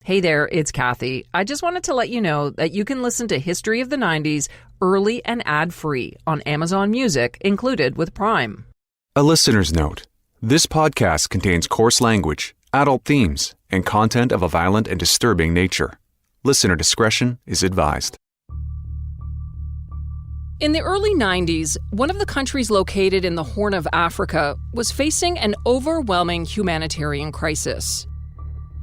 Hey there, it's Kathy. I just wanted to let you know that you can listen to History of the 90s early and ad-free on Amazon Music, included with Prime. A listener's note. This podcast contains coarse language, adult themes, and content of a violent and disturbing nature. Listener discretion is advised. In the early 90s, one of the countries located in the Horn of Africa was facing an overwhelming humanitarian crisis.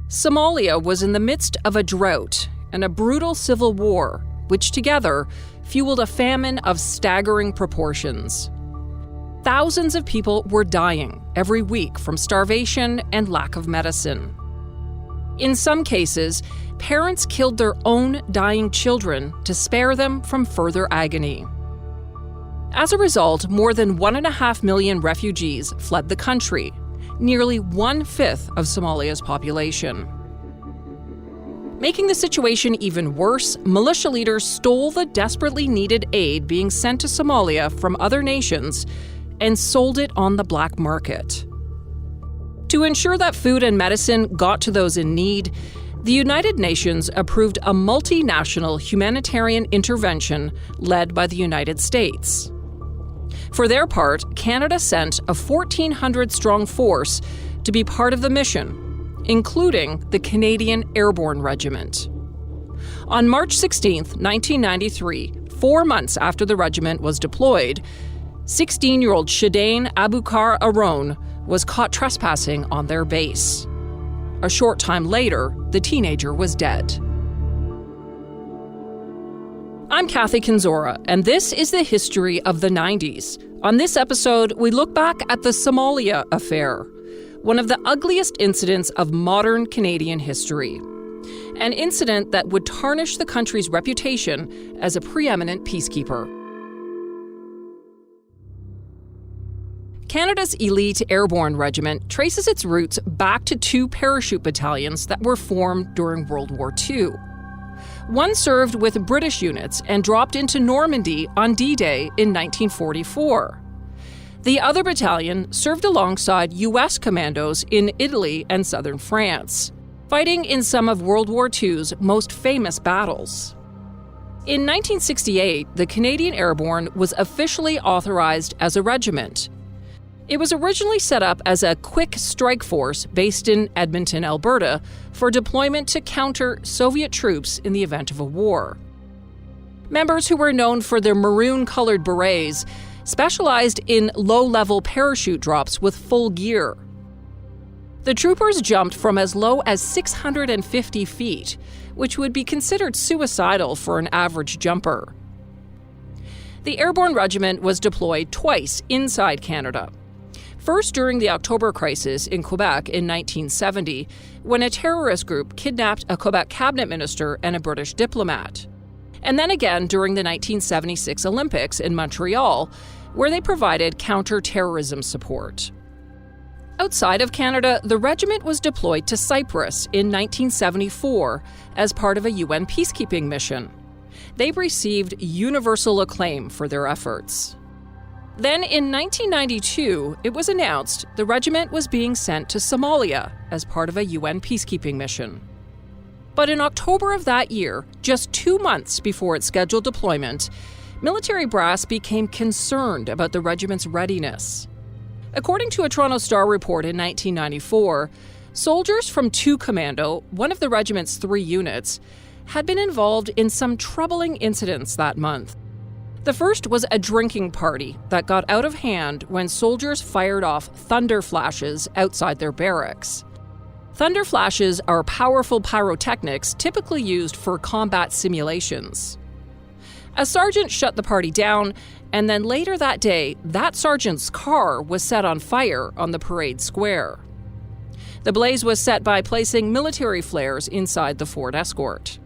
Somalia was in the midst of a drought and a brutal civil war, which together fueled a famine of staggering proportions. Thousands of people were dying every week from starvation and lack of medicine. In some cases, parents killed their own dying children to spare them from further agony. As a result, more than 1.5 million refugees fled the country, nearly 1/5 of Somalia's population. Making the situation even worse, militia leaders stole the desperately needed aid being sent to Somalia from other nations and sold it on the black market. To ensure that food and medicine got to those in need, the United Nations approved a multinational humanitarian intervention led by the United States. For their part, Canada sent a 1,400-strong force to be part of the mission, including the Canadian Airborne Regiment. On March 16, 1993, 4 months after the regiment was deployed, 16-year-old Shidane Arone was caught trespassing on their base. A short time later, the teenager was dead. I'm Kathy Kinzora, and this is the history of the 90s. On this episode, we look back at the Somalia Affair, one of the ugliest incidents of modern Canadian history. An incident that would tarnish the country's reputation as a preeminent peacekeeper. Canada's elite Airborne Regiment traces its roots back to 2 parachute battalions that were formed during World War II. One served with British units and dropped into Normandy on D-Day in 1944. The other battalion served alongside U.S. commandos in Italy and southern France, fighting in some of World War II's most famous battles. In 1968, the Canadian Airborne was officially authorized as a regiment. It was originally set up as a quick strike force based in Edmonton, Alberta, for deployment to counter Soviet troops in the event of a war. Members who were known for their maroon-colored berets specialized in low-level parachute drops with full gear. The troopers jumped from as low as 650 feet, which would be considered suicidal for an average jumper. The Airborne Regiment was deployed twice inside Canada. First during the October Crisis in Quebec in 1970, when a terrorist group kidnapped a Quebec cabinet minister and a British diplomat. And then again during the 1976 Olympics in Montreal, where they provided counter-terrorism support. Outside of Canada, the regiment was deployed to Cyprus in 1974 as part of a UN peacekeeping mission. They received universal acclaim for their efforts. Then in 1992, it was announced the regiment was being sent to Somalia as part of a UN peacekeeping mission. But in October of that year, just 2 months before its scheduled deployment, military brass became concerned about the regiment's readiness. According to a Toronto Star report in 1994, soldiers from 2 Commando, one of the regiment's 3 units, had been involved in some troubling incidents that month. The first was a drinking party that got out of hand when soldiers fired off thunder flashes outside their barracks. Thunder flashes are powerful pyrotechnics typically used for combat simulations. A sergeant shut the party down, and then later that day, that sergeant's car was set on fire on the parade square. The blaze was set by placing military flares inside the Ford Escort.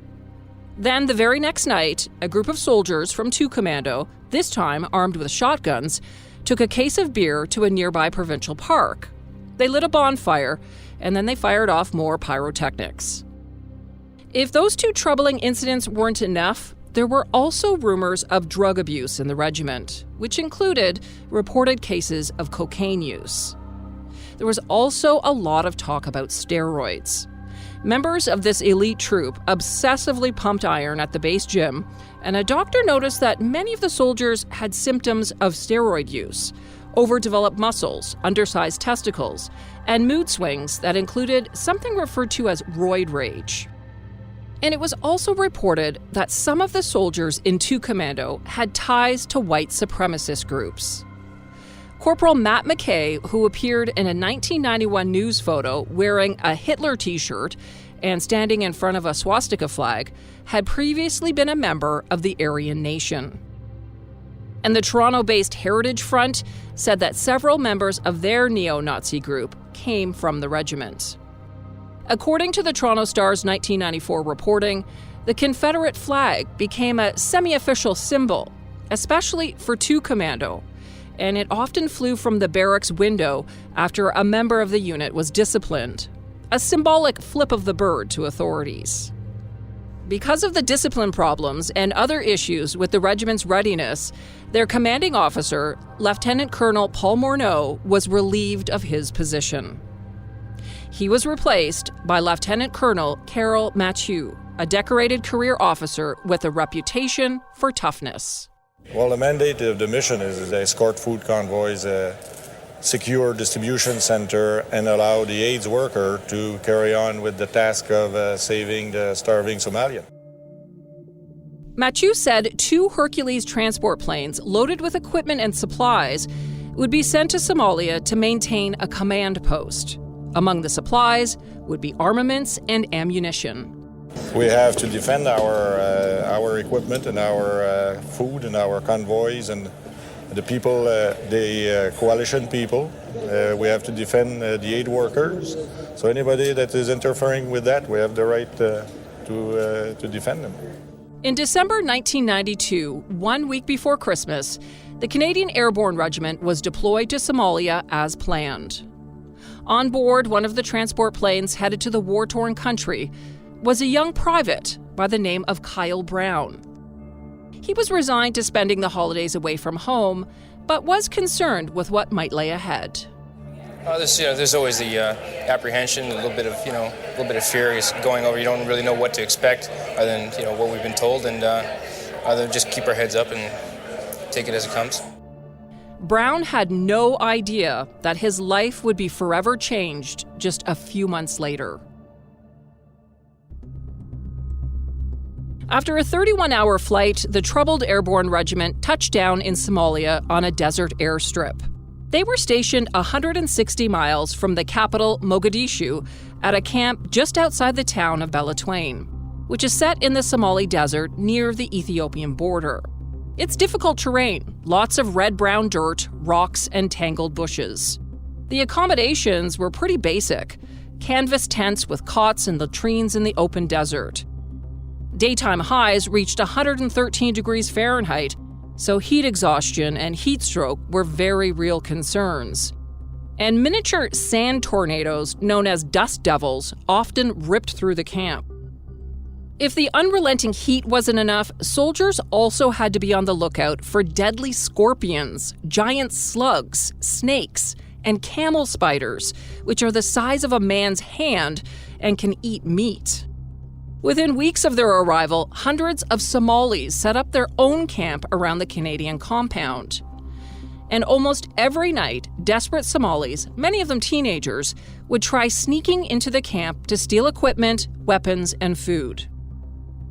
Then, the very next night, a group of soldiers from 2 Commando, this time armed with shotguns, took a case of beer to a nearby provincial park. They lit a bonfire, and then they fired off more pyrotechnics. If those 2 troubling incidents weren't enough, there were also rumors of drug abuse in the regiment, which included reported cases of cocaine use. There was also a lot of talk about steroids. Members of this elite troop obsessively pumped iron at the base gym, and a doctor noticed that many of the soldiers had symptoms of steroid use, overdeveloped muscles, undersized testicles, and mood swings that included something referred to as roid rage. And it was also reported that some of the soldiers in 2 Commando had ties to white supremacist groups. Corporal Matt McKay, who appeared in a 1991 news photo wearing a Hitler t-shirt and standing in front of a swastika flag, had previously been a member of the Aryan Nation. And the Toronto-based Heritage Front said that several members of their neo-Nazi group came from the regiment. According to the Toronto Star's 1994 reporting, the Confederate flag became a semi-official symbol, especially for 2 Commando, and it often flew from the barracks window after a member of the unit was disciplined, a symbolic flip of the bird to authorities. Because of the discipline problems and other issues with the regiment's readiness, their commanding officer, Lieutenant Colonel Paul Morneau, was relieved of his position. He was replaced by Lieutenant Colonel Carol Mathieu, a decorated career officer with a reputation for toughness. Well, the mandate of the mission is to escort food convoys, secure distribution center, and allow the AIDS worker to carry on with the task of saving the starving Somalian. Mathieu said 2 Hercules transport planes loaded with equipment and supplies would be sent to Somalia to maintain a command post. Among the supplies would be armaments and ammunition. We have to defend our equipment and our food and our convoys and the people, the coalition people. We have to defend the aid workers. So anybody that is interfering with that, we have the right to defend them. In December 1992, 1 week before Christmas, the Canadian Airborne Regiment was deployed to Somalia as planned. On board one of the transport planes headed to the war-torn country was a young private by the name of Kyle Brown. He was resigned to spending the holidays away from home, but was concerned with what might lay ahead. There's always the apprehension, a little bit of fear is going over. You don't really know what to expect other than what we've been told, and other than just keep our heads up and take it as it comes. Brown had no idea that his life would be forever changed just a few months later. After a 31-hour flight, the troubled Airborne Regiment touched down in Somalia on a desert airstrip. They were stationed 160 miles from the capital, Mogadishu, at a camp just outside the town of Beledweyne, which is set in the Somali desert near the Ethiopian border. It's difficult terrain, lots of red-brown dirt, rocks, and tangled bushes. The accommodations were pretty basic, canvas tents with cots and latrines in the open desert. Daytime highs reached 113 degrees Fahrenheit, so heat exhaustion and heat stroke were very real concerns. And miniature sand tornadoes, known as dust devils, often ripped through the camp. If the unrelenting heat wasn't enough, soldiers also had to be on the lookout for deadly scorpions, giant slugs, snakes, and camel spiders, which are the size of a man's hand and can eat meat. Within weeks of their arrival, hundreds of Somalis set up their own camp around the Canadian compound. And almost every night, desperate Somalis, many of them teenagers, would try sneaking into the camp to steal equipment, weapons, and food.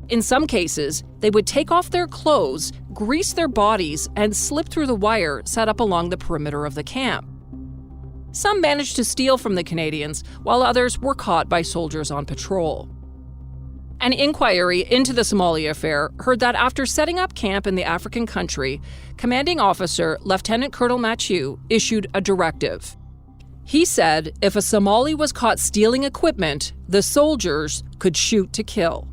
In some cases, they would take off their clothes, grease their bodies, and slip through the wire set up along the perimeter of the camp. Some managed to steal from the Canadians, while others were caught by soldiers on patrol. An inquiry into the Somalia Affair heard that after setting up camp in the African country, commanding officer Lieutenant Colonel Mathieu issued a directive. He said if a Somali was caught stealing equipment, the soldiers could shoot to kill.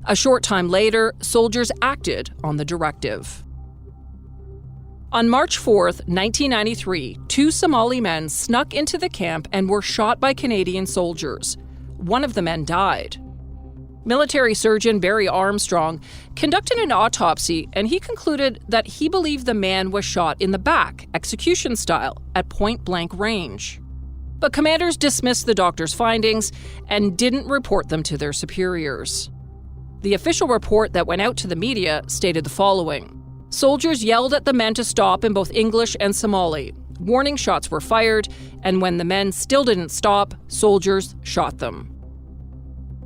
A short time later, soldiers acted on the directive. On March 4th, 1993, 2 Somali men snuck into the camp and were shot by Canadian soldiers. One of the men died. Military surgeon Barry Armstrong conducted an autopsy, and he concluded that he believed the man was shot in the back, execution style, at point-blank range. But commanders dismissed the doctor's findings and didn't report them to their superiors. The official report that went out to the media stated the following: soldiers yelled at the men to stop in both English and Somali. Warning shots were fired, and when the men still didn't stop, soldiers shot them.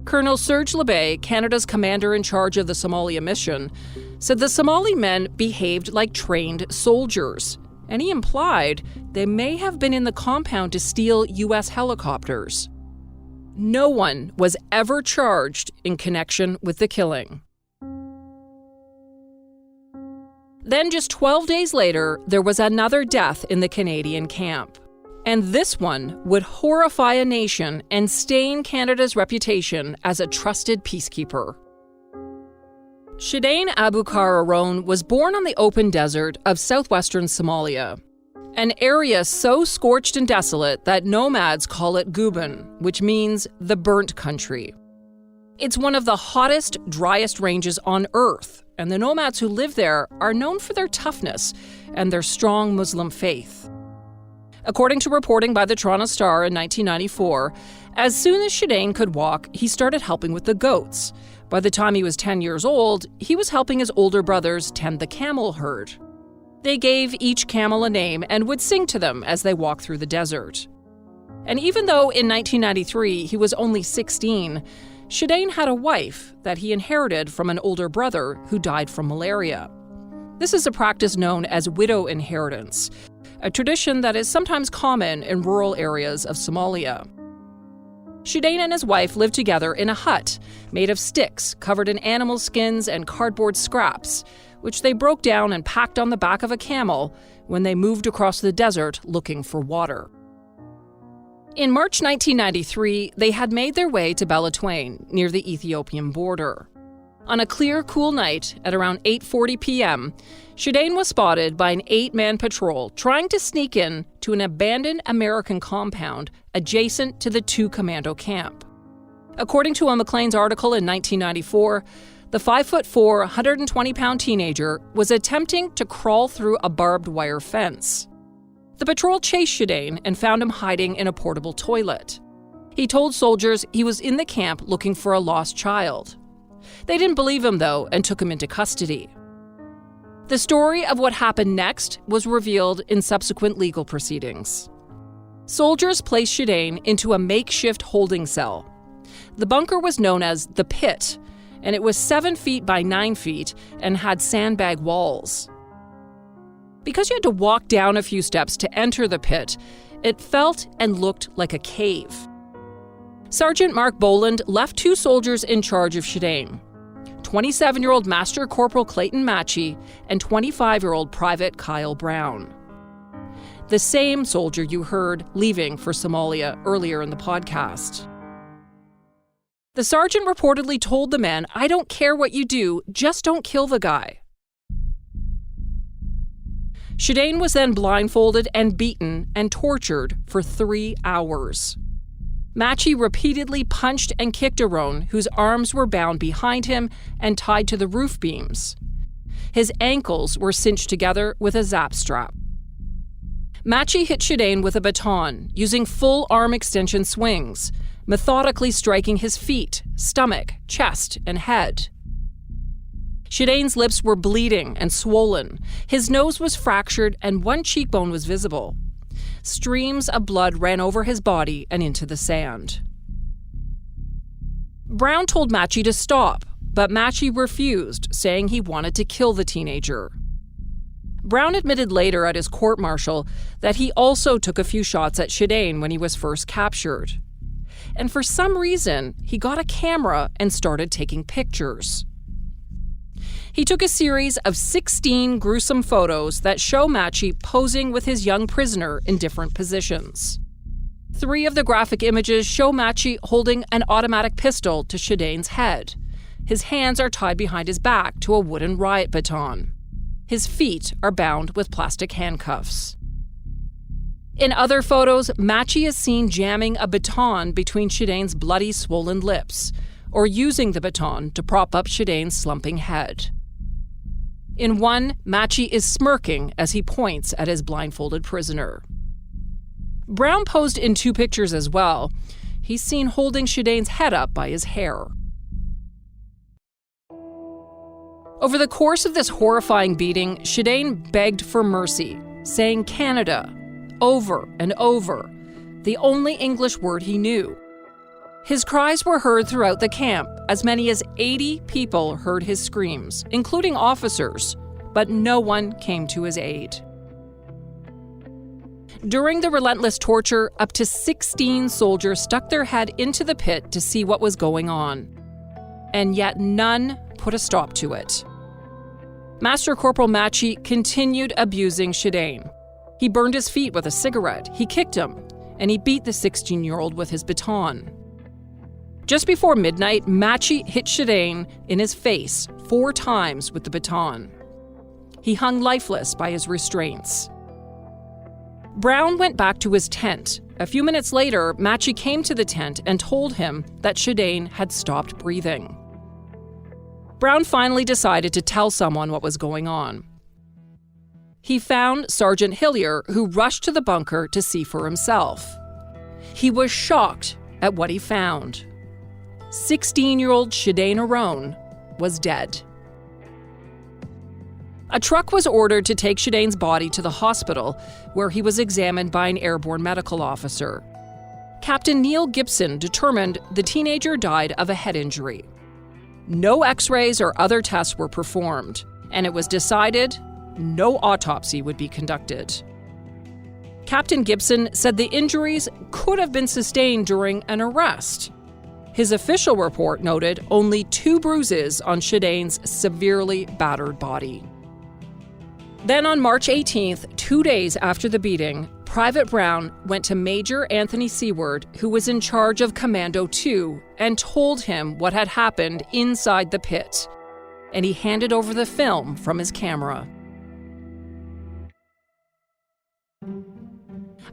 Colonel Serge Lebay, Canada's commander in charge of the Somalia mission, said the Somali men behaved like trained soldiers, and he implied they may have been in the compound to steal U.S. helicopters. No one was ever charged in connection with the killing. Then just 12 days later, there was another death in the Canadian camp. And this one would horrify a nation and stain Canada's reputation as a trusted peacekeeper. Shidane Arone was born on the open desert of southwestern Somalia, an area so scorched and desolate that nomads call it Guban, which means the burnt country. It's one of the hottest, driest ranges on Earth, and the nomads who live there are known for their toughness and their strong Muslim faith. According to reporting by the Toronto Star in 1994, as soon as Shidane could walk, he started helping with the goats. By the time he was 10 years old, he was helping his older brothers tend the camel herd. They gave each camel a name and would sing to them as they walked through the desert. And even though in 1993 he was only 16, Shidane had a wife that he inherited from an older brother who died from malaria. This is a practice known as widow inheritance, a tradition that is sometimes common in rural areas of Somalia. Shidane and his wife lived together in a hut made of sticks covered in animal skins and cardboard scraps, which they broke down and packed on the back of a camel when they moved across the desert looking for water. In March 1993, they had made their way to Beledweyne, near the Ethiopian border. On a clear, cool night at around 8:40 p.m., Shidane was spotted by an 8-man patrol trying to sneak in to an abandoned American compound adjacent to the 2 commando camp. According to a Maclean's article in 1994, the 5'4", 120-pound teenager was attempting to crawl through a barbed wire fence. The patrol chased Shidane and found him hiding in a portable toilet. He told soldiers he was in the camp looking for a lost child. They didn't believe him, though, and took him into custody. The story of what happened next was revealed in subsequent legal proceedings. Soldiers placed Shidane into a makeshift holding cell. The bunker was known as the Pit, and it was 7 feet by 9 feet and had sandbag walls. Because you had to walk down a few steps to enter the pit, it felt and looked like a cave. Sergeant Mark Boland left 2 soldiers in charge of Shidane, 27-year-old Master Corporal Clayton Matchie and 25-year-old Private Kyle Brown. The same soldier you heard leaving for Somalia earlier in the podcast. The sergeant reportedly told the men, "I don't care what you do, just don't kill the guy." Shidane was then blindfolded and beaten and tortured for 3 hours. Matchie repeatedly punched and kicked Arone, whose arms were bound behind him and tied to the roof beams. His ankles were cinched together with a zap strap. Matchie hit Shidane with a baton, using full arm extension swings, methodically striking his feet, stomach, chest, and head. Shidane's lips were bleeding and swollen. His nose was fractured and one cheekbone was visible. Streams of blood ran over his body and into the sand. Brown told Matchie to stop, but Matchie refused, saying he wanted to kill the teenager. Brown admitted later at his court-martial that he also took a few shots at Shidane when he was first captured. And for some reason, he got a camera and started taking pictures. He took a series of 16 gruesome photos that show Matchie posing with his young prisoner in different positions. 3 of the graphic images show Matchie holding an automatic pistol to Shidane's head. His hands are tied behind his back to a wooden riot baton. His feet are bound with plastic handcuffs. In other photos, Matchie is seen jamming a baton between Shidane's bloody, swollen lips, or using the baton to prop up Shidane's slumping head. In one, Matchie is smirking as he points at his blindfolded prisoner. Brown posed in 2 pictures as well. He's seen holding Shidane's head up by his hair. Over the course of this horrifying beating, Shidane begged for mercy, saying Canada over and over, the only English word he knew. His cries were heard throughout the camp. As many as 80 people heard his screams, including officers, but no one came to his aid. During the relentless torture, up to 16 soldiers stuck their head into the pit to see what was going on. And yet none put a stop to it. Master Corporal Matchie continued abusing Shidane. He burned his feet with a cigarette, he kicked him, and he beat the 16-year-old with his baton. Just before midnight, Matchie hit Shidane in his face 4 times with the baton. He hung lifeless by his restraints. Brown went back to his tent. A few minutes later, Matchie came to the tent and told him that Shidane had stopped breathing. Brown finally decided to tell someone what was going on. He found Sergeant Hillier, who rushed to the bunker to see for himself. He was shocked at what he found. 16-year-old Shidane Arone was dead. A truck was ordered to take Shidane's body to the hospital, where he was examined by an airborne medical officer. Captain Neil Gibson determined the teenager died of a head injury. No X-rays or other tests were performed, and it was decided no autopsy would be conducted. Captain Gibson said the injuries could have been sustained during an arrest. His official report noted only 2 bruises on Shidane's severely battered body. Then on March 18th, 2 days after the beating, Private Brown went to Major Anthony Seward, who was in charge of Commando 2, and told him what had happened inside the pit. And he handed over the film from his camera.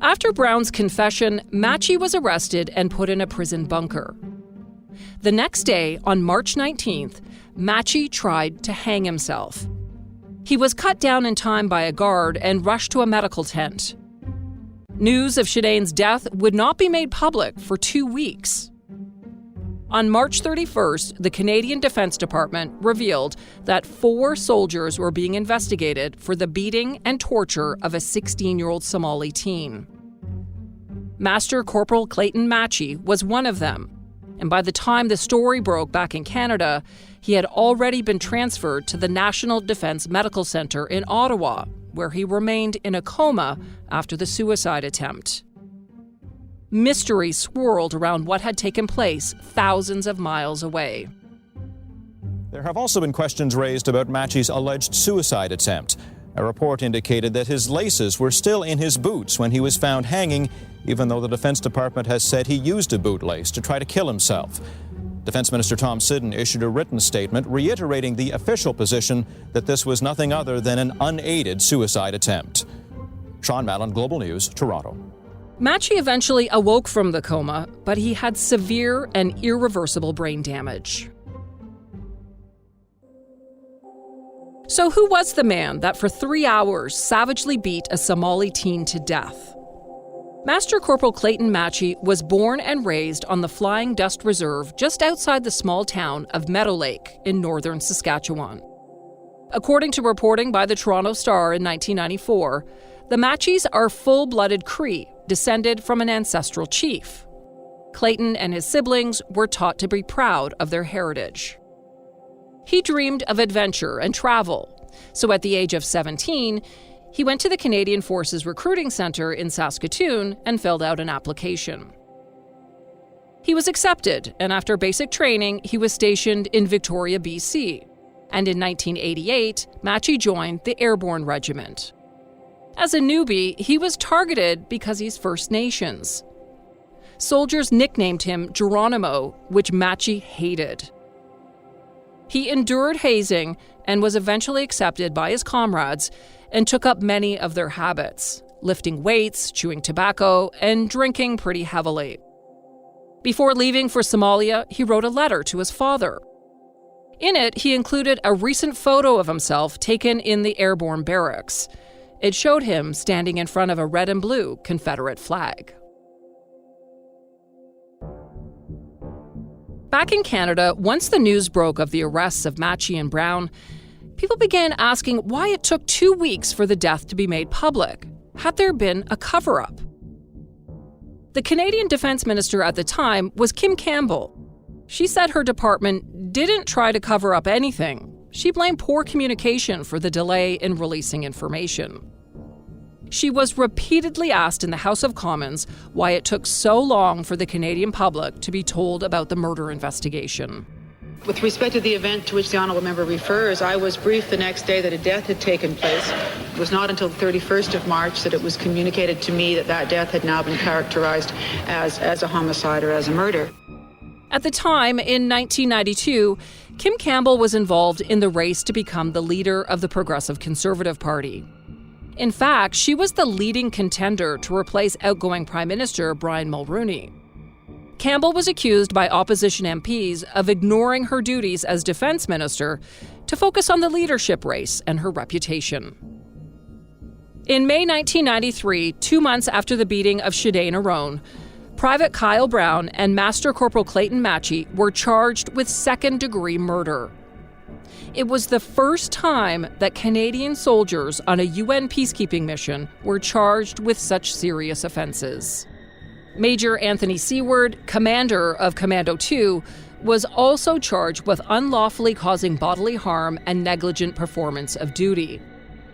After Brown's confession, Matchie was arrested and put in a prison bunker. The next day, on March 19th, Matchie tried to hang himself. He was cut down in time by a guard and rushed to a medical tent. News of Shidane's death would not be made public for 2 weeks. On March 31st, the Canadian Defense Department revealed that 4 soldiers were being investigated for the beating and torture of a 16-year-old Somali teen. Master Corporal Clayton Matchie was one of them, and by the time the story broke back in Canada, he had already been transferred to the National Defense Medical Center in Ottawa, where he remained in a coma after the suicide attempt. Mystery swirled around what had taken place thousands of miles away. There have also been questions raised about Matchie's alleged suicide attempt. A report indicated that his laces were still in his boots when he was found hanging, even though the Defense Department has said he used a bootlace to try to kill himself. Defense Minister Tom Siddon issued a written statement reiterating the official position that this was nothing other than an unaided suicide attempt. Sean Mallon, Global News, Toronto. Matchie eventually awoke from the coma, but he had severe and irreversible brain damage. So who was the man that for 3 hours savagely beat a Somali teen to death? Master Corporal Clayton Matchie was born and raised on the Flying Dust Reserve just outside the small town of Meadow Lake in northern Saskatchewan. According to reporting by the Toronto Star in 1994, the Matchies are full-blooded Cree, descended from an ancestral chief. Clayton and his siblings were taught to be proud of their heritage. He dreamed of adventure and travel, so at the age of 17, he went to the Canadian Forces Recruiting Centre in Saskatoon and filled out an application. He was accepted, and after basic training, he was stationed in Victoria, BC. And in 1988, Matchie joined the Airborne Regiment. As a newbie, he was targeted because he's First Nations. Soldiers nicknamed him Geronimo, which Matchie hated. He endured hazing and was eventually accepted by his comrades and took up many of their habits, lifting weights, chewing tobacco, and drinking pretty heavily. Before leaving for Somalia, he wrote a letter to his father. In it, he included a recent photo of himself taken in the airborne barracks. It showed him standing in front of a red and blue Confederate flag. Back in Canada, once the news broke of the arrests of Matchie and Brown, people began asking why it took 2 weeks for the death to be made public. Had there been a cover-up? The Canadian Defence Minister at the time was Kim Campbell. She said her department didn't try to cover up anything. She blamed poor communication for the delay in releasing information. She was repeatedly asked in the House of Commons why it took so long for the Canadian public to be told about the murder investigation. With respect to the event to which the honourable member refers, I was briefed the next day that a death had taken place. It was not until the 31st of March that it was communicated to me that that death had now been characterized as a homicide or as a murder. At the time, in 1992, Kim Campbell was involved in the race to become the leader of the Progressive Conservative Party. In fact, she was the leading contender to replace outgoing Prime Minister Brian Mulroney. Campbell was accused by opposition MPs of ignoring her duties as Defence Minister to focus on the leadership race and her reputation. In May 1993, 2 months after the beating of Shidane Arone, Private Kyle Brown and Master Corporal Clayton Matchie were charged with second-degree murder. It was the first time that Canadian soldiers on a UN peacekeeping mission were charged with such serious offenses. Major Anthony Seward, commander of Commando 2, was also charged with unlawfully causing bodily harm and negligent performance of duty.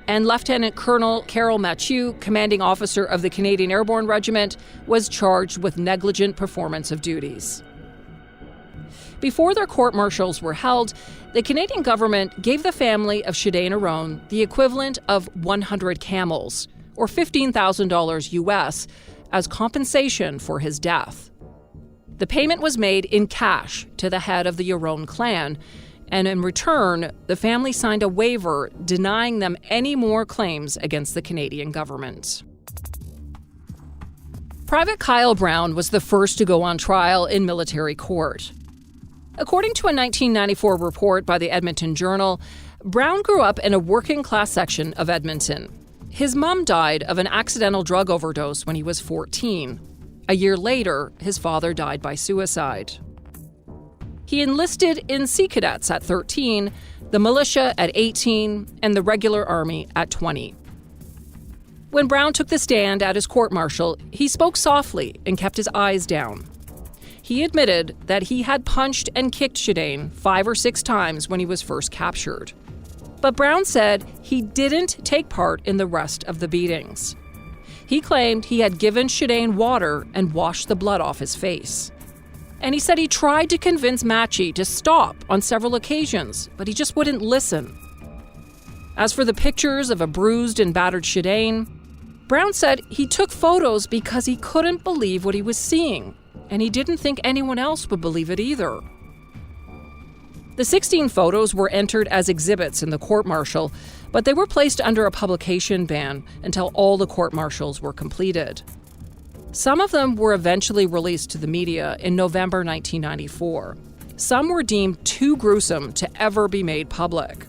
And Lieutenant Colonel Carol Mathieu, commanding officer of the Canadian Airborne Regiment, was charged with negligent performance of duties. Before their court-martials were held, the Canadian government gave the family of Shidane Arone the equivalent of 100 camels, or $15,000 US, as compensation for his death. The payment was made in cash to the head of the Arone clan, and in return, the family signed a waiver denying them any more claims against the Canadian government. Private Kyle Brown was the first to go on trial in military court. According to a 1994 report by the Edmonton Journal, Brown grew up in a working-class section of Edmonton. His mom died of an accidental drug overdose when he was 14. A year later, his father died by suicide. He enlisted in Sea Cadets at 13, the militia at 18, and the regular army at 20. When Brown took the stand at his court-martial, he spoke softly and kept his eyes down. He admitted that he had punched and kicked Shidane 5 or 6 times when he was first captured. But Brown said he didn't take part in the rest of the beatings. He claimed he had given Shidane water and washed the blood off his face. And he said he tried to convince Matchie to stop on several occasions, but he just wouldn't listen. As for the pictures of a bruised and battered Shidane, Brown said he took photos because he couldn't believe what he was seeing, and he didn't think anyone else would believe it either. The 16 photos were entered as exhibits in the court-martial, but they were placed under a publication ban until all the court-martials were completed. Some of them were eventually released to the media in November 1994. Some were deemed too gruesome to ever be made public.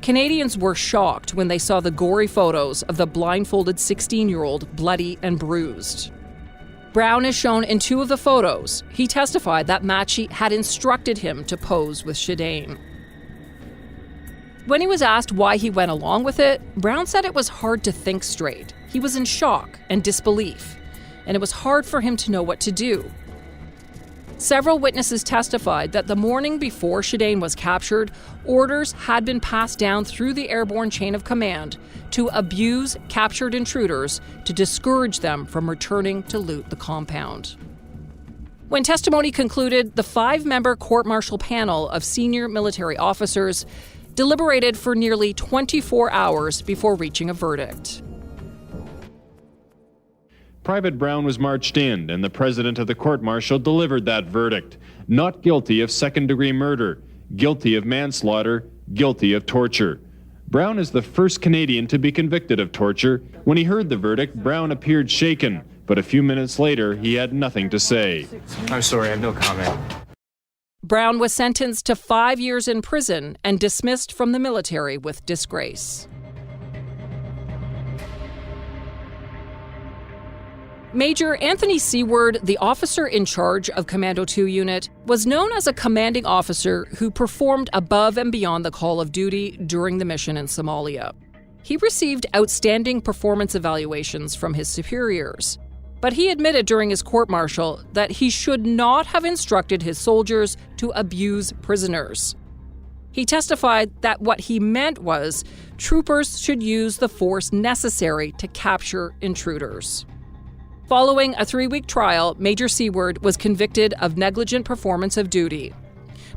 Canadians were shocked when they saw the gory photos of the blindfolded 16-year-old bloody and bruised. Brown is shown in 2 of the photos. He testified that Matchie had instructed him to pose with Shidane. When he was asked why he went along with it, Brown said it was hard to think straight. He was in shock and disbelief, and it was hard for him to know what to do. Several witnesses testified that the morning before Shidane was captured, orders had been passed down through the airborne chain of command to abuse captured intruders to discourage them from returning to loot the compound. When testimony concluded, the 5-member court-martial panel of senior military officers deliberated for nearly 24 hours before reaching a verdict. Private Brown was marched in, and the president of the court-martial delivered that verdict. Not guilty of second-degree murder, guilty of manslaughter, guilty of torture. Brown is the first Canadian to be convicted of torture. When he heard the verdict, Brown appeared shaken, but a few minutes later, he had nothing to say. I'm sorry, I have no comment. Brown was sentenced to 5 years in prison and dismissed from the military with disgrace. Major Anthony Seward, the officer in charge of Commando 2 unit, was known as a commanding officer who performed above and beyond the call of duty during the mission in Somalia. He received outstanding performance evaluations from his superiors, but he admitted during his court-martial that he should not have instructed his soldiers to abuse prisoners. He testified that what he meant was troopers should use the force necessary to capture intruders. Following a 3-week trial, Major Seward was convicted of negligent performance of duty.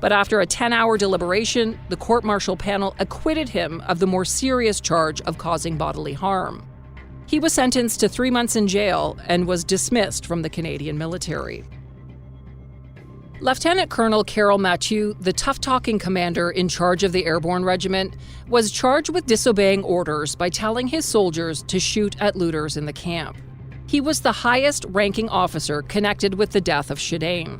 But after a 10-hour deliberation, the court-martial panel acquitted him of the more serious charge of causing bodily harm. He was sentenced to 3 months in jail and was dismissed from the Canadian military. Lieutenant Colonel Carol Mathieu, the tough-talking commander in charge of the Airborne Regiment, was charged with disobeying orders by telling his soldiers to shoot at looters in the camp. He was the highest-ranking officer connected with the death of Shidane.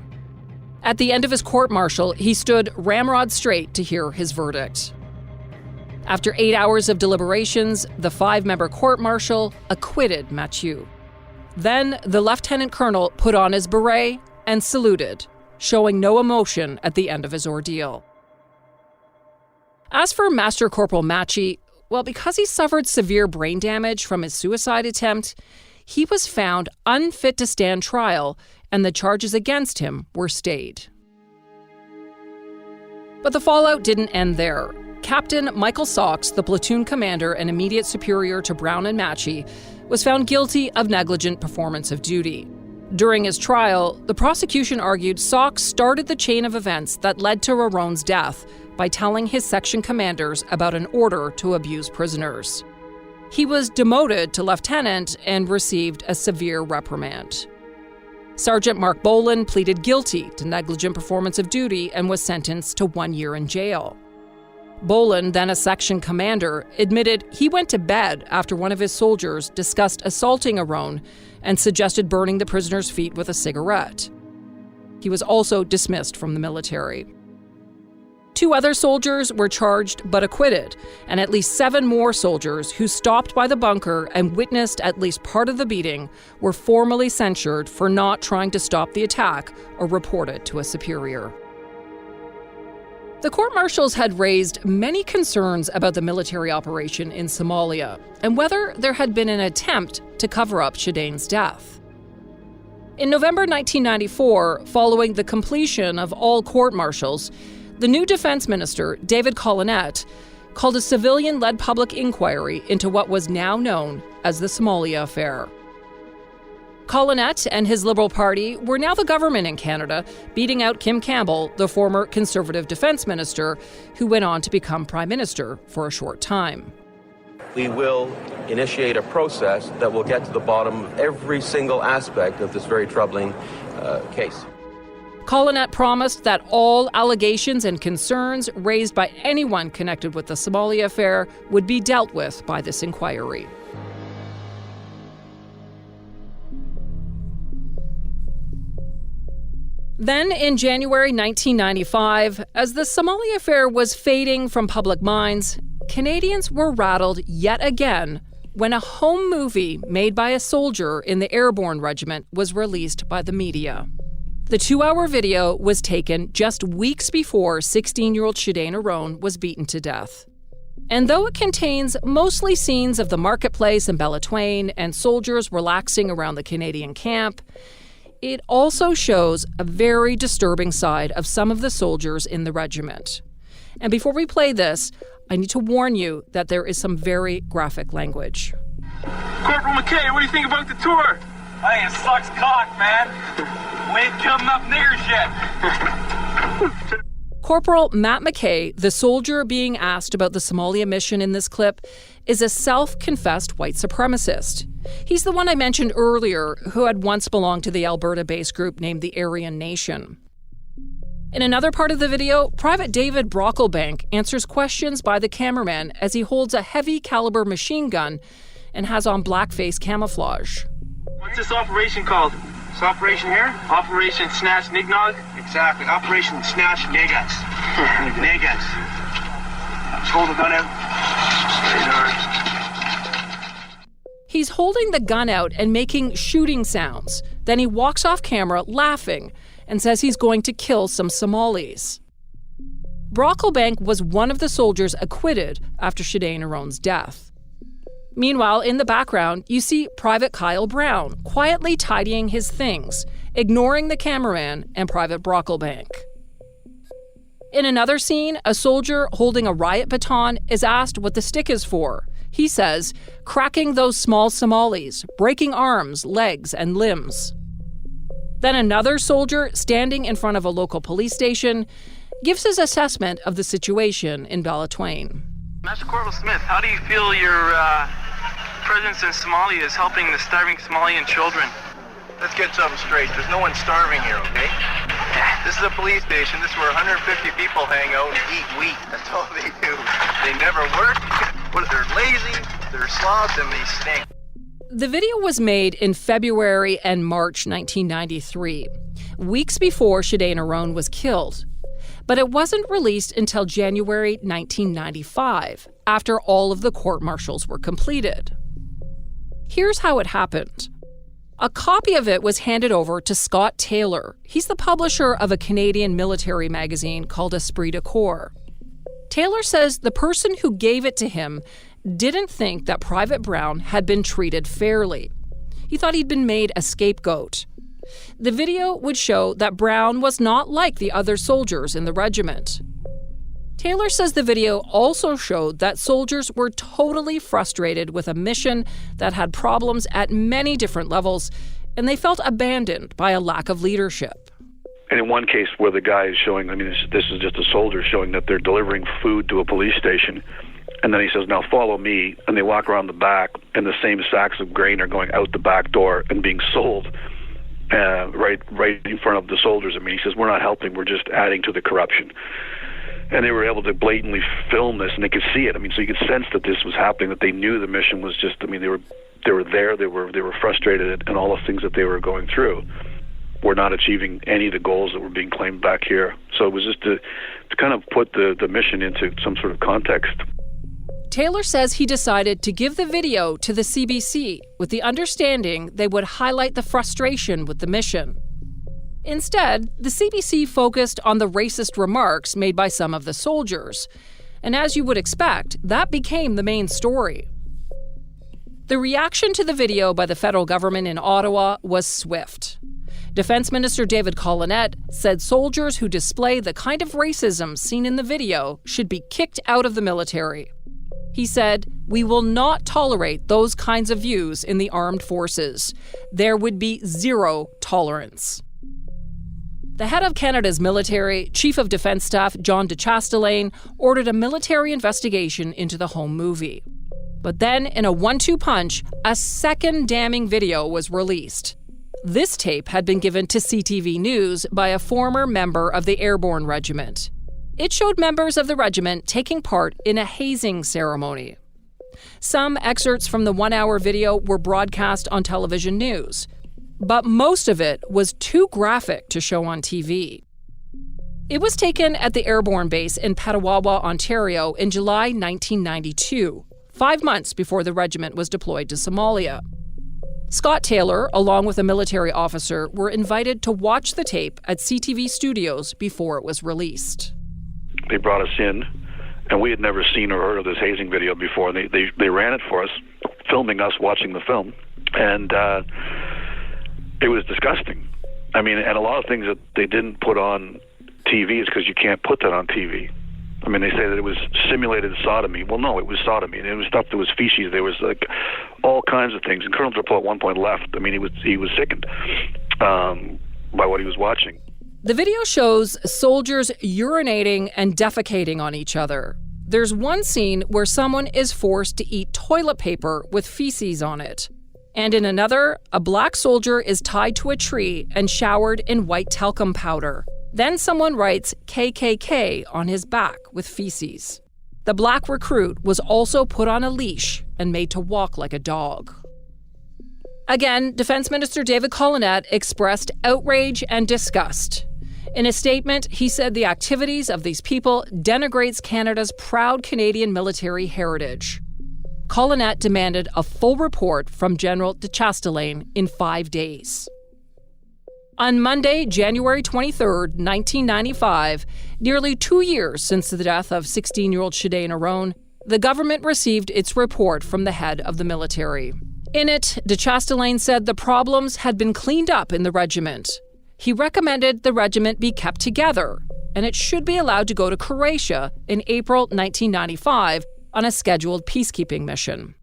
At the end of his court-martial, he stood ramrod straight to hear his verdict. After 8 hours of deliberations, the 5-member court-martial acquitted Mathieu. Then the lieutenant colonel put on his beret and saluted, showing no emotion at the end of his ordeal. As for Master Corporal Mathieu, well, because he suffered severe brain damage from his suicide attempt, he was found unfit to stand trial, and the charges against him were stayed. But the fallout didn't end there. Captain Michael Sachs, the platoon commander and immediate superior to Brown and Mathieu, was found guilty of negligent performance of duty. During his trial, the prosecution argued Sachs started the chain of events that led to Arone's death by telling his section commanders about an order to abuse prisoners. He was demoted to lieutenant and received a severe reprimand. Sergeant Mark Boland pleaded guilty to negligent performance of duty and was sentenced to 1 year in jail. Boland, then a section commander, admitted he went to bed after one of his soldiers discussed assaulting Arone and suggested burning the prisoner's feet with a cigarette. He was also dismissed from the military. 2 other soldiers were charged but acquitted, and at least 7 more soldiers who stopped by the bunker and witnessed at least part of the beating were formally censured for not trying to stop the attack or reported to a superior. The court-martials had raised many concerns about the military operation in Somalia and whether there had been an attempt to cover up Shidane's death. In November 1994, following the completion of all court-martials, the new defense minister, David Collinette, called a civilian-led public inquiry into what was now known as the Somalia Affair. Collinette and his Liberal Party were now the government in Canada, beating out Kim Campbell, the former Conservative defense minister, who went on to become Prime Minister for a short time. We will initiate a process that will get to the bottom of every single aspect of this very troubling case. Collinette promised that all allegations and concerns raised by anyone connected with the Somalia Affair would be dealt with by this inquiry. Then, in January 1995, as the Somalia Affair was fading from public minds, Canadians were rattled yet again when a home movie made by a soldier in the Airborne Regiment was released by the media. The 2-hour video was taken just weeks before 16-year-old Shidane Arone was beaten to death. And though it contains mostly scenes of the marketplace in Belatwain and soldiers relaxing around the Canadian camp, it also shows a very disturbing side of some of the soldiers in the regiment. And before we play this, I need to warn you that there is some very graphic language. Corporal McKay, what do you think about the tour? I think it sucks cock, man. We ain't killed enough niggers yet. Corporal Matt McKay, the soldier being asked about the Somalia mission in this clip, is a self-confessed white supremacist. He's the one I mentioned earlier who had once belonged to the Alberta-based group named the Aryan Nation. In another part of the video, Private David Brocklebank answers questions by the cameraman as he holds a heavy-caliber machine gun and has on blackface camouflage. What's this operation called? This operation here? Operation Snatch Nignog? Exactly. Operation Snatch Niggas. Niggas. Just hold the gun out. He's holding the gun out and making shooting sounds. Then he walks off camera laughing and says he's going to kill some Somalis. Brocklebank was one of the soldiers acquitted after Shidane Arone's death. Meanwhile, in the background, you see Private Kyle Brown quietly tidying his things, ignoring the cameraman and Private Brocklebank. In another scene, a soldier holding a riot baton is asked what the stick is for. He says, cracking those small Somalis, breaking arms, legs, and limbs. Then another soldier, standing in front of a local police station, gives his assessment of the situation in Belatwain. Master Corporal Smith, how do you feel your presence in Somalia is helping the starving Somalian children? Let's get something straight. There's no one starving here, okay? This is a police station. This is where 150 people hang out and eat wheat. That's all they do. They never work. They're lazy, they're slobs, and they stink. The video was made in February and March 1993, weeks before Shidane Arone was killed. But it wasn't released until January 1995, after all of the court-martials were completed. Here's how it happened. A copy of it was handed over to Scott Taylor. He's the publisher of a Canadian military magazine called Esprit de Corps. Taylor says the person who gave it to him didn't think that Private Brown had been treated fairly. He thought he'd been made a scapegoat. The video would show that Brown was not like the other soldiers in the regiment. Taylor says the video also showed that soldiers were totally frustrated with a mission that had problems at many different levels, and they felt abandoned by a lack of leadership. And in one case where the guy is showing, this is just a soldier showing that they're delivering food to a police station. And then he says, now follow me. And they walk around the back, and the same sacks of grain are going out the back door and being sold right in front of the soldiers. He says, we're not helping, we're just adding to the corruption. And they were able to blatantly film this, and they could see it. So you could sense that this was happening, that they knew the mission was just, they were there, they were frustrated, and all the things that they were going through were not achieving any of the goals that were being claimed back here. So it was just to kind of put the mission into some sort of context. Taylor says he decided to give the video to the CBC with the understanding they would highlight the frustration with the mission. Instead, the CBC focused on the racist remarks made by some of the soldiers. And as you would expect, that became the main story. The reaction to the video by the federal government in Ottawa was swift. Defense Minister David Collinette said soldiers who display the kind of racism seen in the video should be kicked out of the military. He said, "We will not tolerate those kinds of views in the armed forces. There would be zero tolerance." The head of Canada's military, Chief of Defence Staff John de Chastelain, ordered a military investigation into the home movie. But then, in a 1-2 punch, a second damning video was released. This tape had been given to CTV News by a former member of the Airborne Regiment. It showed members of the regiment taking part in a hazing ceremony. Some excerpts from the 1-hour video were broadcast on television news, but most of it was too graphic to show on TV. It was taken at the Airborne base in Petawawa, Ontario in July 1992, 5 months before the regiment was deployed to Somalia. Scott Taylor, along with a military officer, were invited to watch the tape at CTV Studios before it was released. They brought us in, and we had never seen or heard of this hazing video before. They ran it for us, filming us watching the film, and it was disgusting. And a lot of things that they didn't put on TV is because you can't put that on TV. They say that it was simulated sodomy. Well, no, it was sodomy. And it was stuff that was feces. There was all kinds of things. And Colonel Drapeau at one point left. He was sickened by what he was watching. The video shows soldiers urinating and defecating on each other. There's one scene where someone is forced to eat toilet paper with feces on it. And in another, a black soldier is tied to a tree and showered in white talcum powder. Then someone writes KKK on his back with feces. The black recruit was also put on a leash and made to walk like a dog. Again, Defense Minister David Collinette expressed outrage and disgust. In a statement, he said the activities of these people denigrates Canada's proud Canadian military heritage. Colonette demanded a full report from General de Chastelain in 5 days. On Monday, January 23, 1995, nearly 2 years since the death of 16-year-old Shidane Arone, the government received its report from the head of the military. In it, de Chastelain said the problems had been cleaned up in the regiment. He recommended the regiment be kept together, and it should be allowed to go to Croatia in April 1995 on a scheduled peacekeeping mission.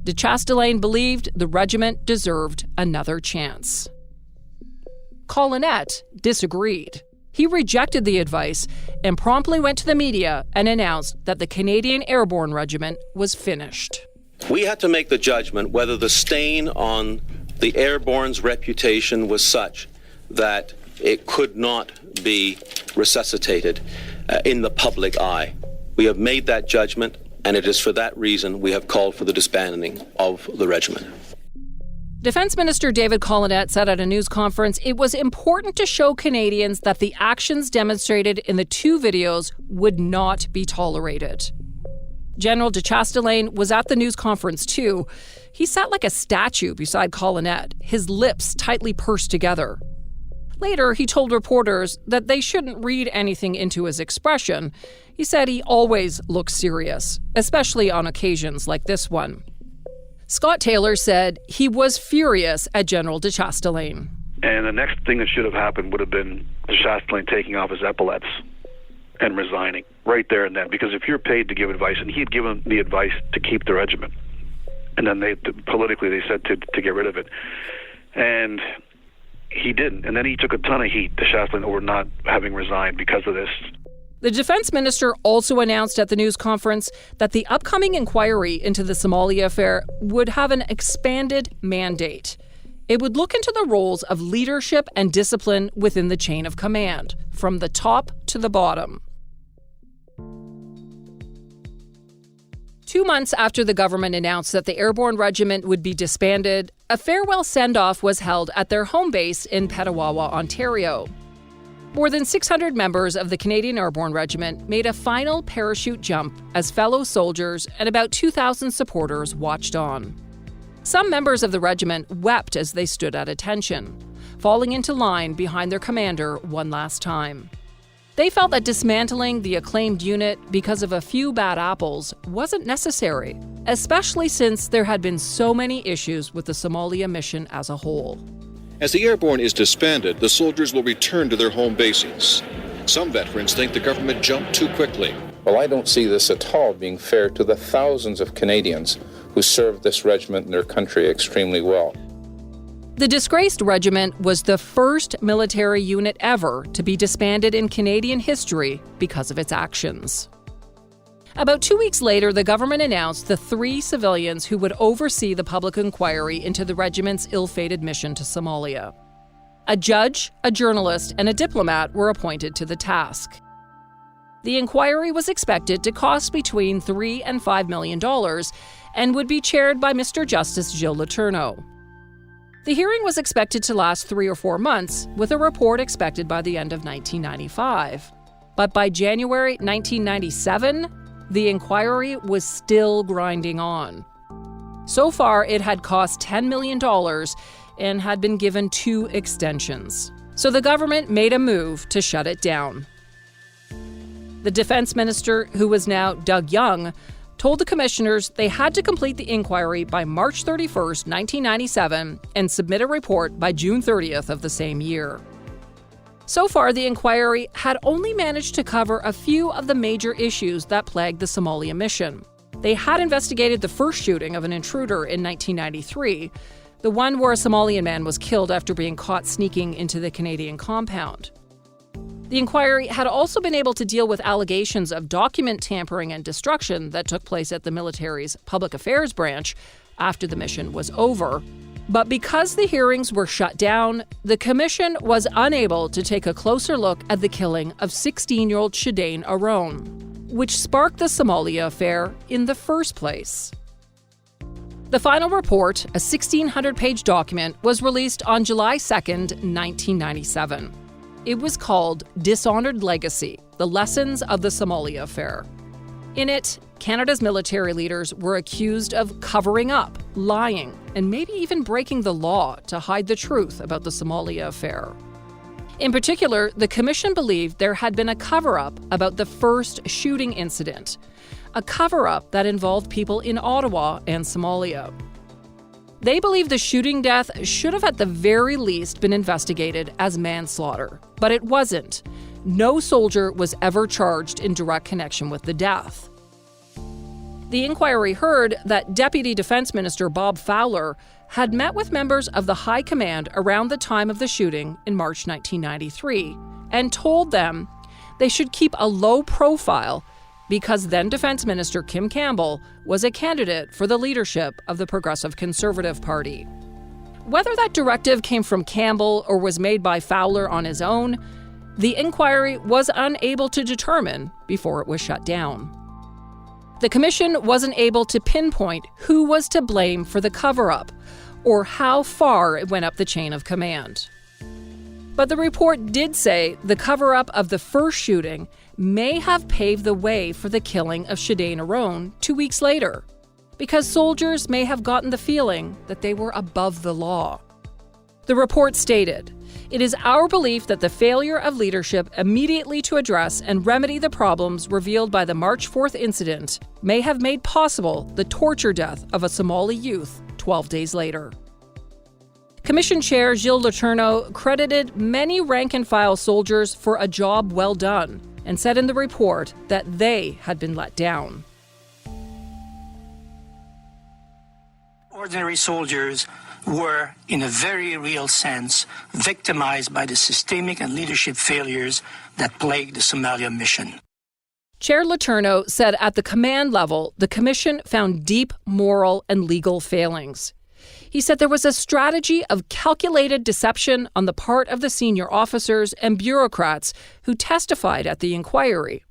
De Chastelain believed the regiment deserved another chance. Colonette disagreed. He rejected the advice and promptly went to the media and announced that the Canadian Airborne Regiment was finished. We had to make the judgment whether the stain on the Airborne's reputation was such that it could not be resuscitated in the public eye. We have made that judgment, and it is for that reason we have called for the disbanding of the regiment. Defense Minister David Colonette said at a news conference it was important to show Canadians that the actions demonstrated in the 2 videos would not be tolerated. General de Chastelain was at the news conference too. He sat like a statue beside Colonette, his lips tightly pursed together. Later, he told reporters that they shouldn't read anything into his expression. He said he always looks serious, especially on occasions like this one. Scott Taylor said he was furious at General de Chastelain. And the next thing that should have happened would have been de Chastelain taking off his epaulets and resigning right there and then. Because if you're paid to give advice, and he had given the advice to keep the regiment, and then politically they said to get rid of it, and he didn't. And then he took a ton of heat, de Chastelain, over not having resigned because of this. The defense minister also announced at the news conference that the upcoming inquiry into the Somalia Affair would have an expanded mandate. It would look into the roles of leadership and discipline within the chain of command, from the top to the bottom. 2 months after the government announced that the Airborne Regiment would be disbanded, a farewell send-off was held at their home base in Petawawa, Ontario. More than 600 members of the Canadian Airborne Regiment made a final parachute jump as fellow soldiers and about 2,000 supporters watched on. Some members of the regiment wept as they stood at attention, falling into line behind their commander one last time. They felt that dismantling the acclaimed unit because of a few bad apples wasn't necessary, especially since there had been so many issues with the Somalia mission as a whole. As the Airborne is disbanded, the soldiers will return to their home bases. Some veterans think the government jumped too quickly. Well, I don't see this at all being fair to the thousands of Canadians who served this regiment and their country extremely well. The disgraced regiment was the first military unit ever to be disbanded in Canadian history because of its actions. About 2 weeks later, the government announced the 3 civilians who would oversee the public inquiry into the regiment's ill-fated mission to Somalia. A judge, a journalist, and a diplomat were appointed to the task. The inquiry was expected to cost between $3 and $5 million and would be chaired by Mr. Justice Gilles Letourneau. The hearing was expected to last 3 or 4 months, with a report expected by the end of 1995. But by January 1997, the inquiry was still grinding on. So far, it had cost $10 million and had been given 2 extensions. So the government made a move to shut it down. The defense minister, who was now Doug Young, told the commissioners they had to complete the inquiry by March 31st, 1997, and submit a report by June 30th of the same year. So far, the inquiry had only managed to cover a few of the major issues that plagued the Somalia mission. They had investigated the first shooting of an intruder in 1993, the one where a Somalian man was killed after being caught sneaking into the Canadian compound. The inquiry had also been able to deal with allegations of document tampering and destruction that took place at the military's Public Affairs branch after the mission was over. But because the hearings were shut down, the commission was unable to take a closer look at the killing of 16-year-old Shidane Arone, which sparked the Somalia Affair in the first place. The final report, a 1,600-page document, was released on July 2nd, 1997. It was called Dishonored Legacy: The Lessons of the Somalia Affair. In it, Canada's military leaders were accused of covering up, lying, and maybe even breaking the law to hide the truth about the Somalia Affair. In particular, the Commission believed there had been a cover-up about the first shooting incident, a cover-up that involved people in Ottawa and Somalia. They believe the shooting death should have at the very least been investigated as manslaughter, but it wasn't. No soldier was ever charged in direct connection with the death. The inquiry heard that Deputy Defence Minister Bob Fowler had met with members of the High Command around the time of the shooting in March 1993 and told them they should keep a low profile because then Defence Minister Kim Campbell was a candidate for the leadership of the Progressive Conservative Party. Whether that directive came from Campbell or was made by Fowler on his own, the inquiry was unable to determine before it was shut down. The Commission wasn't able to pinpoint who was to blame for the cover-up or how far it went up the chain of command. But the report did say the cover-up of the first shooting may have paved the way for the killing of Shidane Arone 2 weeks later, because soldiers may have gotten the feeling that they were above the law. The report stated, "It is our belief that the failure of leadership immediately to address and remedy the problems revealed by the March 4th incident may have made possible the torture death of a Somali youth 12 days later." Commission Chair Gilles Letourneau credited many rank-and-file soldiers for a job well done and said in the report that they had been let down. Ordinary soldiers were, in a very real sense, victimized by the systemic and leadership failures that plagued the Somalia mission. Chair Letourneau said at the command level, the Commission found deep moral and legal failings. He said there was a strategy of calculated deception on the part of the senior officers and bureaucrats who testified at the inquiry.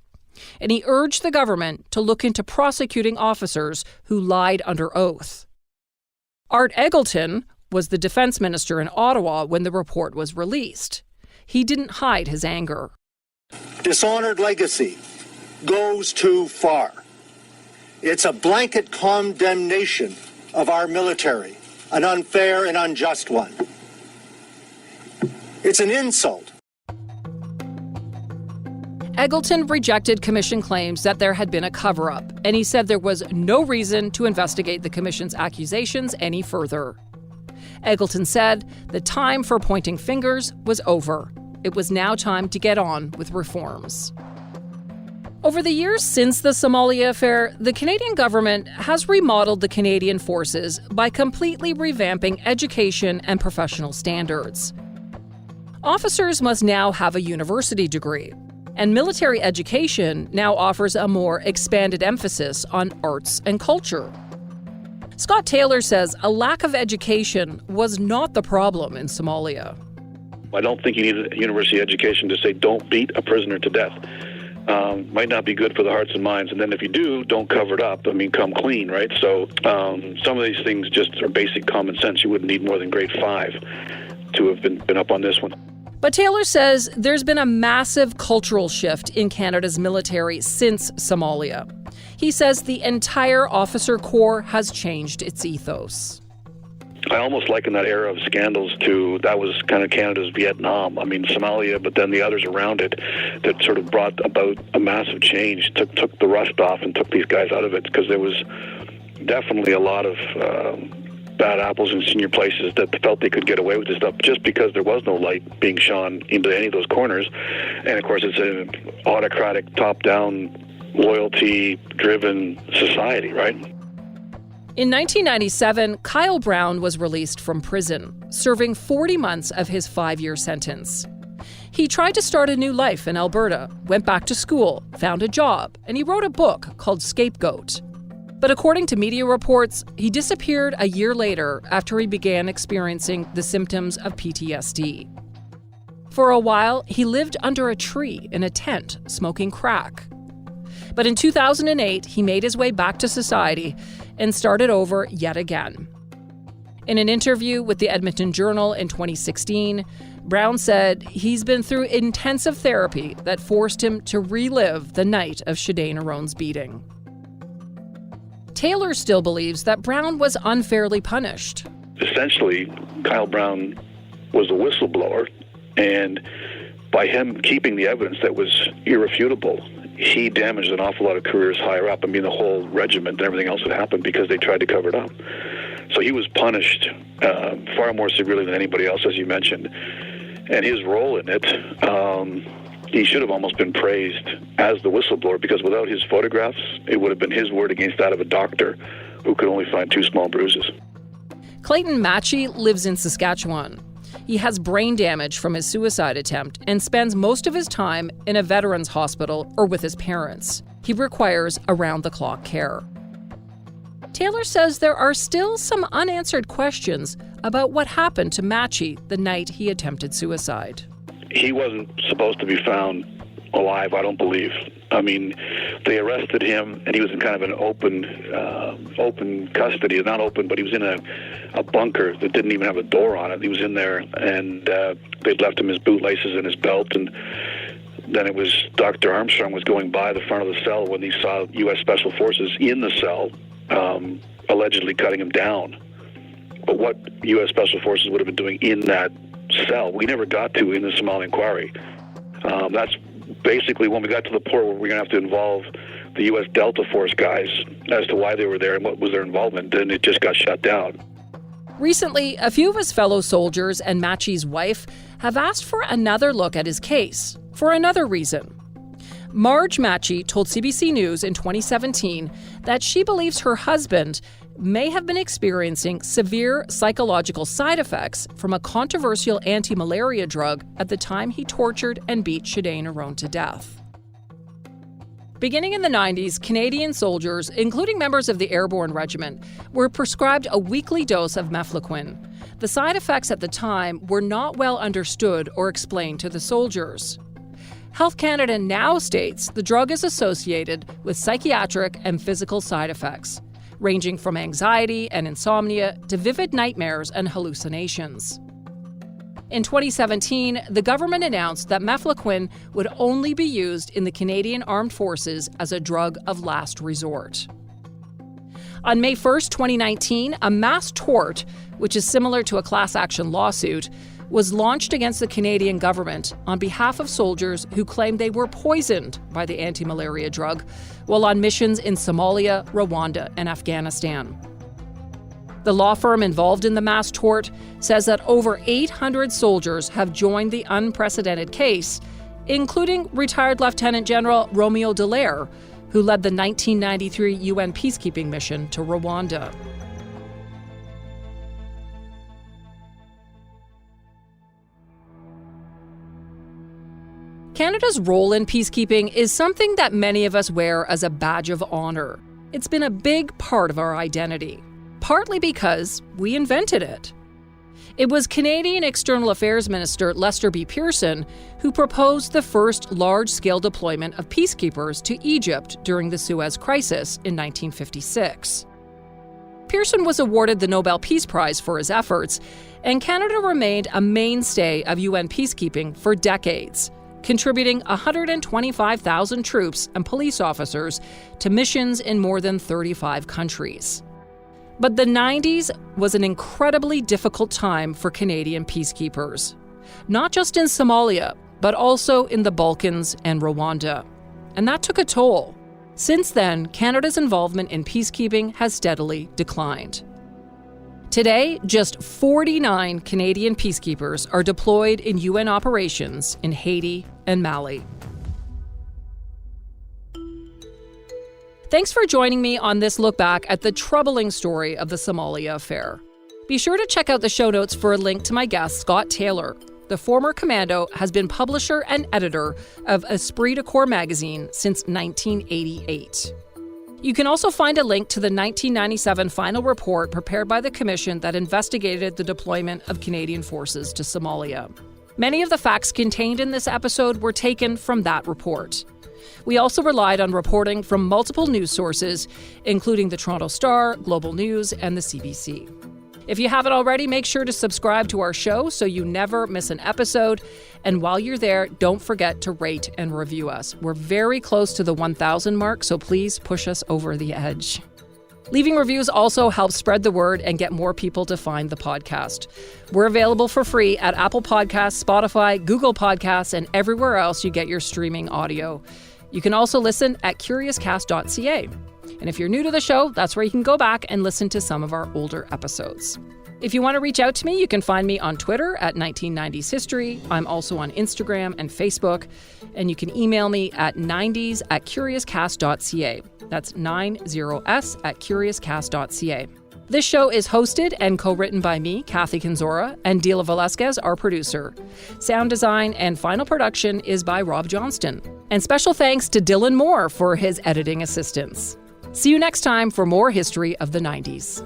And he urged the government to look into prosecuting officers who lied under oath. Art Eggleton was the defense minister in Ottawa when the report was released. He didn't hide his anger. Dishonored legacy goes too far. It's a blanket condemnation of our military, an unfair and unjust one. It's an insult. Eggleton rejected Commission claims that there had been a cover-up, and he said there was no reason to investigate the Commission's accusations any further. Eggleton said the time for pointing fingers was over. It was now time to get on with reforms. Over the years since the Somalia Affair, the Canadian government has remodeled the Canadian forces by completely revamping education and professional standards. Officers must now have a university degree, and military education now offers a more expanded emphasis on arts and culture. Scott Taylor says a lack of education was not the problem in Somalia. I don't think you need a university education to say don't beat a prisoner to death. Might not be good for the hearts and minds. And then if you do, don't cover it up. I mean, come clean, right? So some of these things just are basic common sense. You wouldn't need more than grade 5 to have been up on this one. But Taylor says there's been a massive cultural shift in Canada's military since Somalia. He says the entire officer corps has changed its ethos. I almost liken that era of scandals to, that was kind of Canada's Vietnam. I mean, Somalia, but then the others around it that sort of brought about a massive change, took the rust off and took these guys out of it, because there was definitely a lot of bad apples in senior places that felt they could get away with this stuff just because there was no light being shone into any of those corners. And, of course, it's an autocratic, top-down, loyalty-driven society, right? In 1997, Kyle Brown was released from prison, serving 40 months of his 5-year sentence. He tried to start a new life in Alberta, went back to school, found a job, and he wrote a book called Scapegoat. But according to media reports, he disappeared a year later after he began experiencing the symptoms of PTSD. For a while, he lived under a tree in a tent, smoking crack. But in 2008, he made his way back to society and started over yet again. In an interview with the Edmonton Journal in 2016, Brown said he's been through intensive therapy that forced him to relive the night of Shidane Arone's beating. Taylor still believes that Brown was unfairly punished. Essentially, Kyle Brown was a whistleblower, and by him keeping the evidence that was irrefutable, he damaged an awful lot of careers higher up. I mean, the whole regiment and everything else that happened because they tried to cover it up. So he was punished far more severely than anybody else, as you mentioned. And his role in it, he should have almost been praised as the whistleblower, because without his photographs, it would have been his word against that of a doctor who could only find 2 small bruises. Clayton Matchie lives in Saskatchewan. He has brain damage from his suicide attempt and spends most of his time in a veterans hospital or with his parents. He requires around-the-clock care. Taylor says there are still some unanswered questions about what happened to Matchie the night he attempted suicide. He wasn't supposed to be found alive, I don't believe. I mean, they arrested him, and he was in kind of an open custody. Not open, but he was in a bunker that didn't even have a door on it. He was in there, and they'd left him his bootlaces and his belt, and then it was Dr. Armstrong was going by the front of the cell when he saw U.S. Special Forces in the cell, allegedly cutting him down. But what U.S. Special Forces would have been doing in that cell, we never got to in the Somali inquiry. That's basically when we got to the point where we're going to have to involve the U.S. Delta Force guys as to why they were there and what was their involvement, and it just got shut down. Recently, a few of his fellow soldiers and Matchie's wife have asked for another look at his case, for another reason. Marge Matchie told CBC News in 2017 that she believes her husband may have been experiencing severe psychological side effects from a controversial anti-malaria drug at the time he tortured and beat Shidane Arone to death. Beginning in the 90s, Canadian soldiers, including members of the Airborne Regiment, were prescribed a weekly dose of mefloquine. The side effects at the time were not well understood or explained to the soldiers. Health Canada now states the drug is associated with psychiatric and physical side effects, ranging from anxiety and insomnia to vivid nightmares and hallucinations. In 2017, the government announced that mefloquine would only be used in the Canadian Armed Forces as a drug of last resort. On May 1, 2019, a mass tort, which is similar to a class action lawsuit, was launched against the Canadian government on behalf of soldiers who claimed they were poisoned by the anti-malaria drug while on missions in Somalia, Rwanda, and Afghanistan. The law firm involved in the mass tort says that over 800 soldiers have joined the unprecedented case, including retired Lieutenant General Romeo Dallaire, who led the 1993 UN peacekeeping mission to Rwanda. Canada's role in peacekeeping is something that many of us wear as a badge of honor. It's been a big part of our identity, partly because we invented it. It was Canadian External Affairs Minister Lester B. Pearson who proposed the first large-scale deployment of peacekeepers to Egypt during the Suez Crisis in 1956. Pearson was awarded the Nobel Peace Prize for his efforts, and Canada remained a mainstay of UN peacekeeping for decades, contributing 125,000 troops and police officers to missions in more than 35 countries. But the 90s was an incredibly difficult time for Canadian peacekeepers, not just in Somalia, but also in the Balkans and Rwanda. And that took a toll. Since then, Canada's involvement in peacekeeping has steadily declined. Today, just 49 Canadian peacekeepers are deployed in UN operations in Haiti and Mali. Thanks for joining me on this look back at the troubling story of the Somalia Affair. Be sure to check out the show notes for a link to my guest, Scott Taylor. The former commando has been publisher and editor of Esprit de Corps magazine since 1988. You can also find a link to the 1997 final report prepared by the commission that investigated the deployment of Canadian forces to Somalia. Many of the facts contained in this episode were taken from that report. We also relied on reporting from multiple news sources, including the Toronto Star, Global News, and the CBC. If you haven't already, make sure to subscribe to our show so you never miss an episode. And while you're there, don't forget to rate and review us. We're very close to the 1,000 mark, so please push us over the edge. Leaving reviews also helps spread the word and get more people to find the podcast. We're available for free at Apple Podcasts, Spotify, Google Podcasts, and everywhere else you get your streaming audio. You can also listen at curiouscast.ca. And if you're new to the show, that's where you can go back and listen to some of our older episodes. If you want to reach out to me, you can find me on Twitter at 1990s History. I'm also on Instagram and Facebook. And you can email me at 90s@curiouscast.ca. That's 90s@curiouscast.ca. This show is hosted and co-written by me, Kathy Kinzora, and Dila Velasquez, our producer. Sound design and final production is by Rob Johnston. And special thanks to Dylan Moore for his editing assistance. See you next time for more history of the 90s.